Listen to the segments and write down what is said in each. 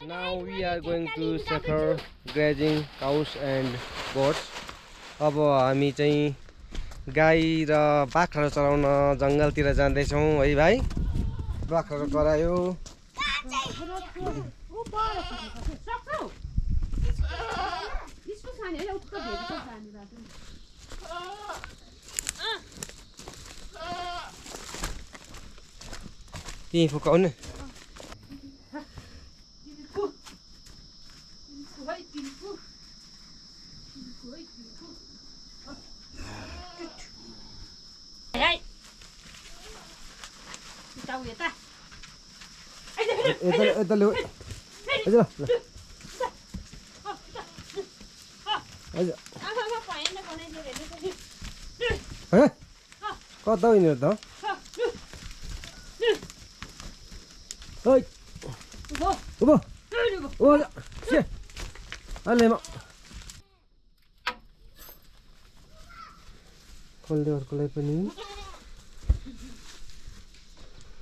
Now we are going to suffer grazing cows and goats. अब हामी चाहिँ गाई र बाख्राहरू चराउन जङ्गलतिर जाँदैछौँ है भाइ। बाख्राहरू करायो। त्यही फुकाउने। कता हिँड्यो त? ओइ उभो ओ से अलि म खोल्दै अर्कोलाई पनि।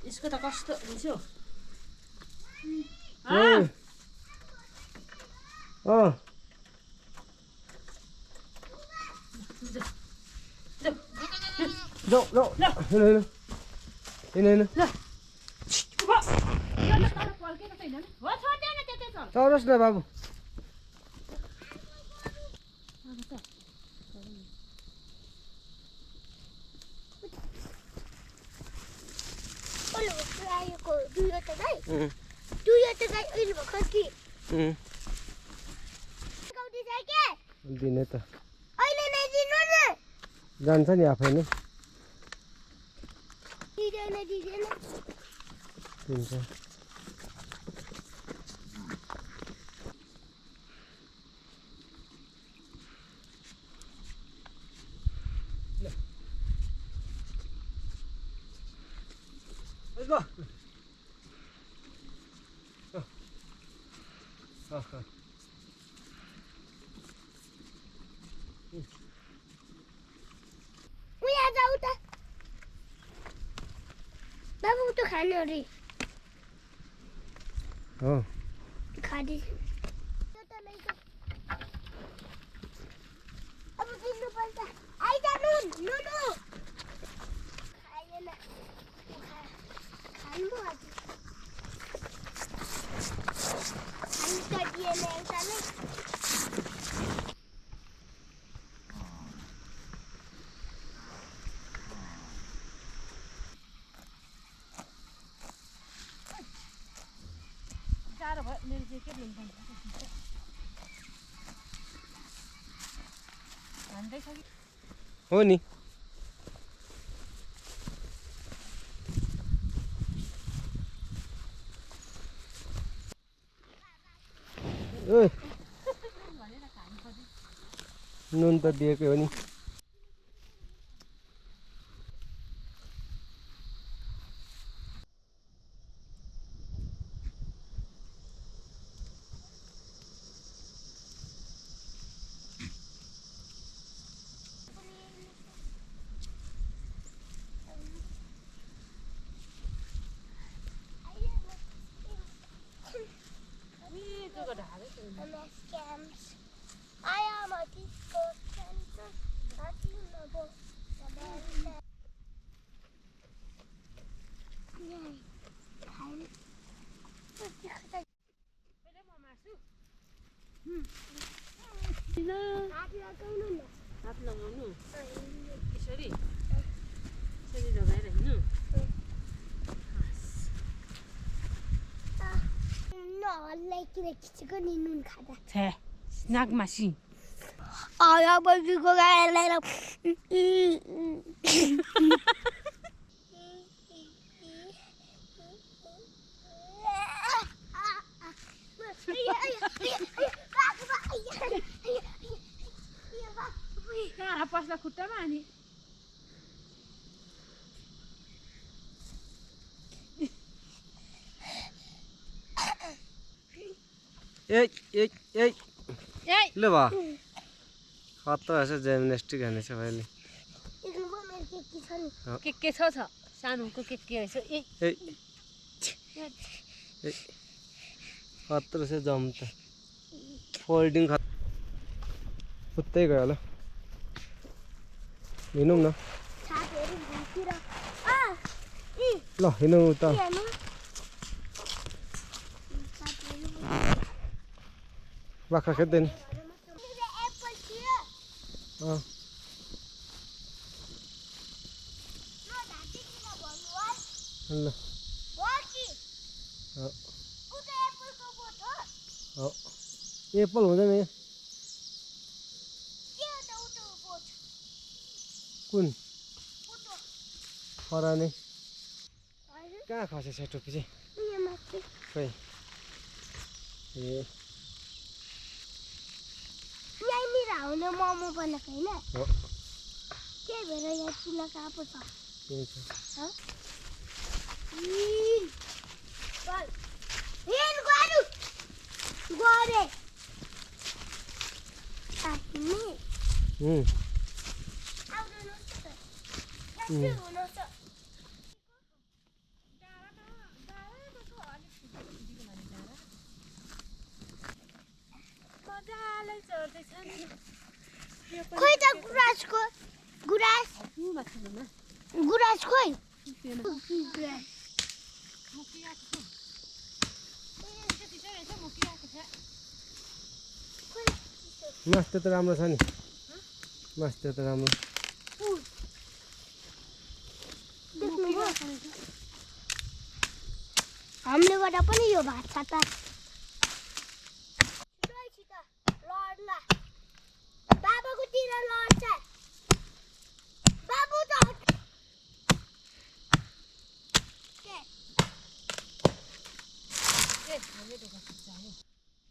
यसको त कस्तो हुन्छ जाऊ जाऊ हिँड चौरस न बाबु। दिने त जान्छ नि आफै नै दिन्छ। Let's go. उया जाऊ त बाबु त खानु रे हो खादी अब दिनु पर्छ आइजानु नुनु खाएन खानु आज खानु त दिएन एउटा नै। हो नि नुन त दिएकै हो नि। I am a disco dancer. हात लगाउनु यसरी यसरी लगाएर हिँड्नु। खिचेको नि नुन खाँदा छे नागमासी बजीको गाईलाई कहाँ पस्दा खुट्टामा अनि ल भा खत्ता छ जिम्नास्टिक हाने छ भाइले। के छ सानोको के रहेछ खतरो से जम त फोल्डिङ उतै गयो होला हिँडौँ न साथीहरू घुमतिर ल हिँडौँ त बाख्रा खेद्दैन ल एप्पल हुँदैन यहाँ कुन खरानी कहाँ खसेछ टोपी चाहिँ खै ए यहीँनिर आउने मोमो बनाएको होइन के भएर यहाँ चुला कहाँ पो छ त्यही छ खोइ त गुराँसको गुराँस गुराँस खोइ मास्टर त राम्रो छ नि मास्टर त राम्रो हामीले गर्दा पनि यो भात छ त बाबाकोतिर लड्छ बाबु त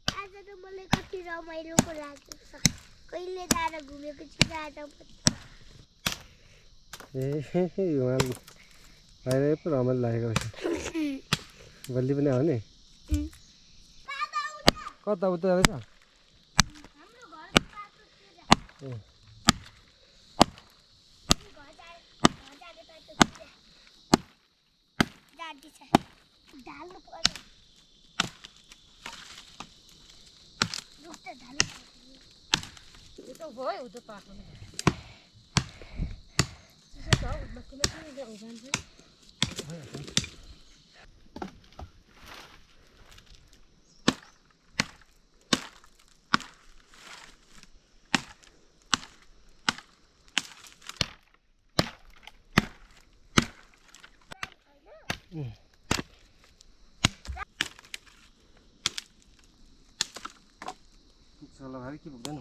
आज त मलाई कति रमाइलो पो लाग्छ कहिले जाँदा घुमेको छु आज ए हिमाल बाहिर पो रमाइलो लागेको रहेछ भोलि पनि आउने कता उता जाँदैछ चलो भाइ के पुग्दैन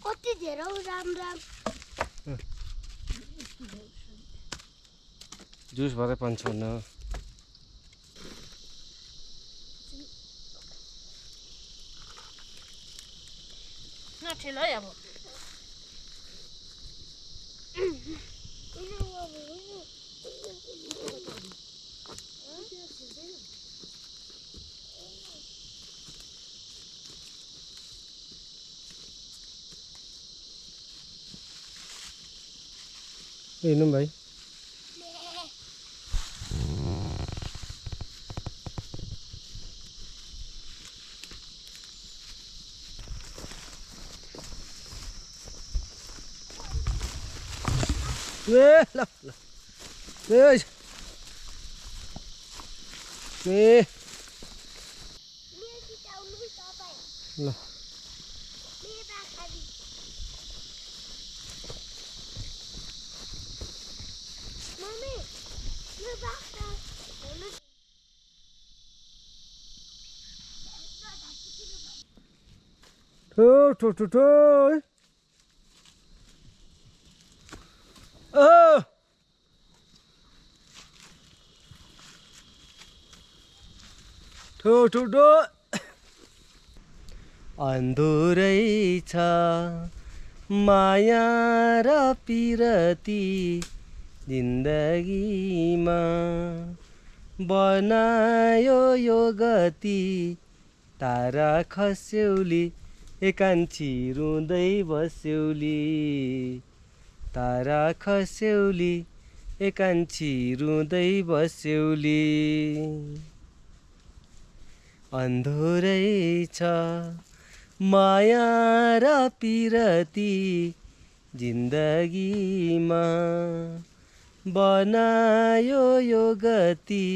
कति धेरै राम राम जुस भरे 55 नठेल है अब हिँडौँ भाइ ए ल ल ए ए ल ठो ठो ठो ठुलो अन्धुरै छ माया र पिरती जिन्दगीमा बनायो यो गति तारा खस्यौली एकान्छी रुँदै बस्यौली तारा खस्यौली एकान्छी रुँदै बस्यौली अन्धुरै छ माया र पिरती जिन्दगीमा बनायो यो गति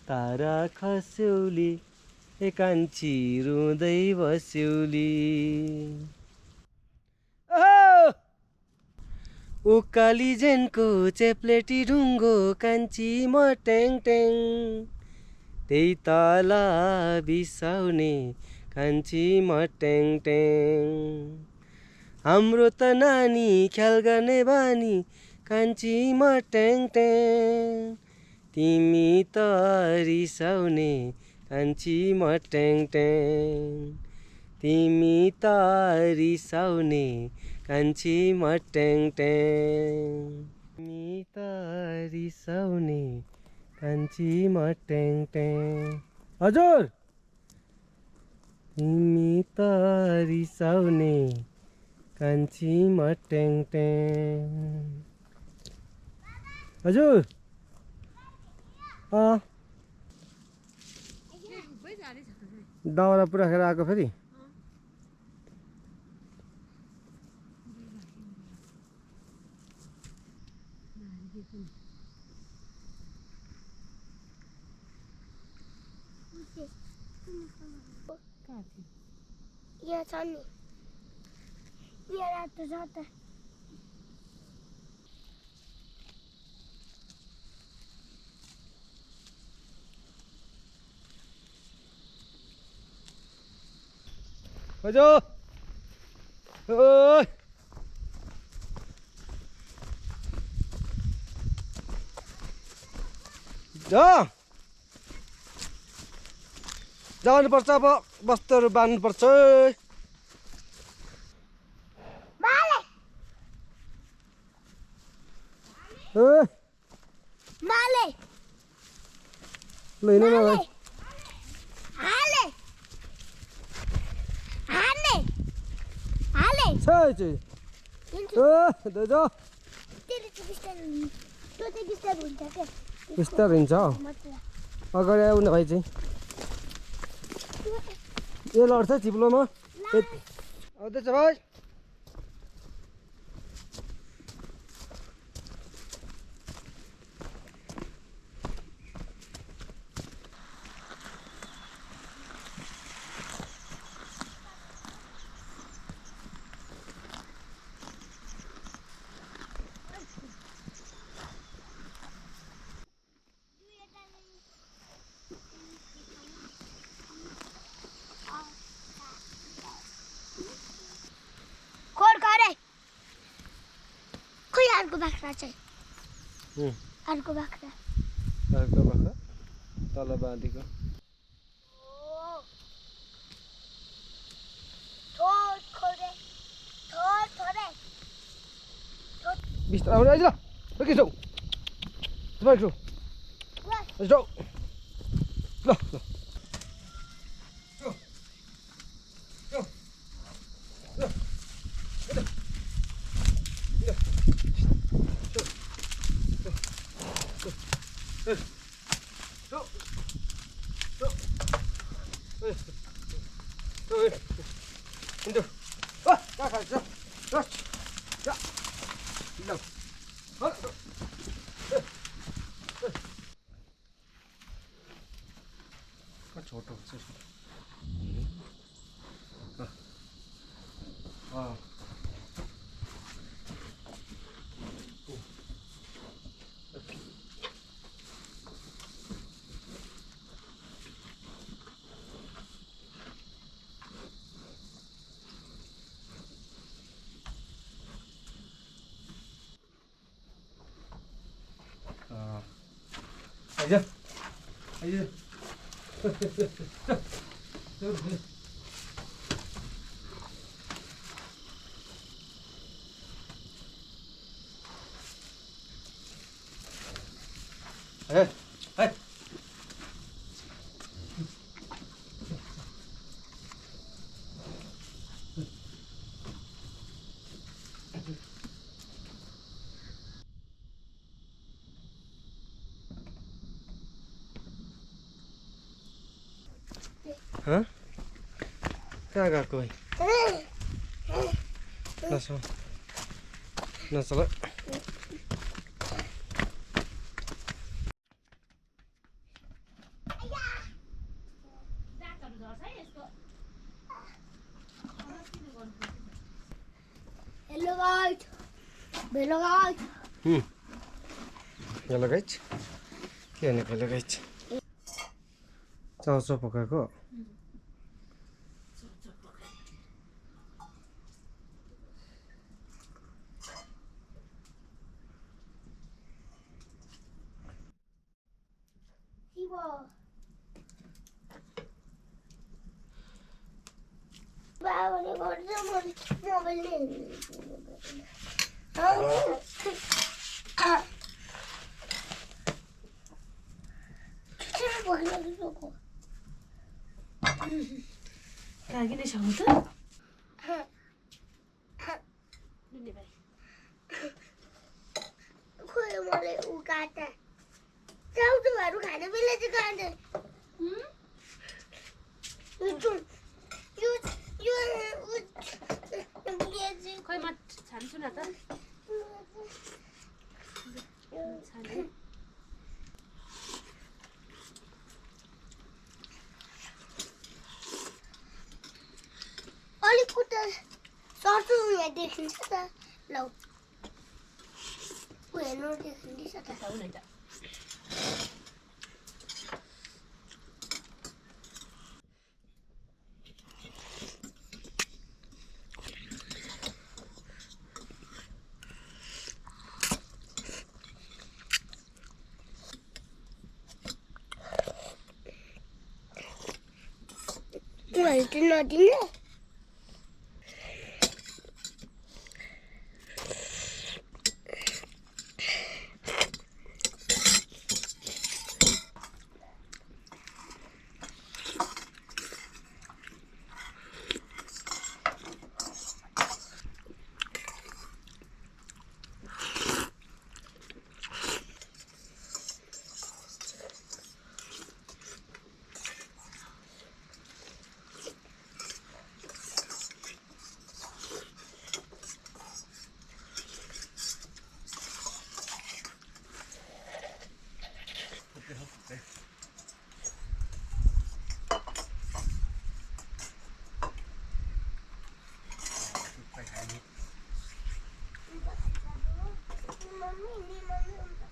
तारा खस्यौली एकान्छी रुँदै बस्यौली उकाली जेनको चेप्लेटी ढुङ्गो कान्छी म ट्याङ ट्याङ त्यही तल बिसाउने कान्छी म ट्याङ ट्याङ हाम्रो त नानी ख्याल गर्ने बानी कान्छी म ट्याङ ट्याङ तिमी त रिसाउने कान्छी म ट्याङ ट्याङ तिमी त रिसाउने कान्छी म ट्याङ ट्याङ तिमी त रिसाउने कान्छी म ट्याङ ट्याङ हजुर तिमी त रिसाउने कान्छी म ट्याङ ट्याङ हजुर दाउरा पुरा खेर आएको फेरि यहाँ छ नि यहाँ रातो छ त हजुर ओइ जानुपर्छ अब बस्तुहरू बाँध्नुपर्छ माले ल हिँड न भाइ हाले हाले हाले छै दाजु तेरो चाहिँ बिस्तारै हुन्छ क्या बिस्तार हिँड्छ अगाडि आऊ न भाइ चाहिँ ए लड्छ चिप्लोमा आउँदैछ भाइ अर्को बाख्रा चाहिँ अर्को बाख्रा तल बाँधेको बिस्तारै आउनु आइज ल के छौ तपाईँ छौ ल ल छोटो आइज आइज ए है हाँ कहाँ गएको भाइ नचल नचल दाँतहरू झर्छ है यसको hello guys hello guys hello guys के भनेको हेलो गाइज चाउचाउ पकाएको शिव बाबाले गर्छ मोबाइल नै काकी नै छाउँ त लिने भाइ खोइ मलाई उ काट्दा चाउचाउहरू खाने बेला चाहिँ काट्दै खोइ म छान्छु न त छाने अलिक उता सर्छु यहाँ देखिन्छ त ल ऊ हेर्नु देखिँदैछ त खाऊ न त मैले चाहिँ नदिनु मम्मी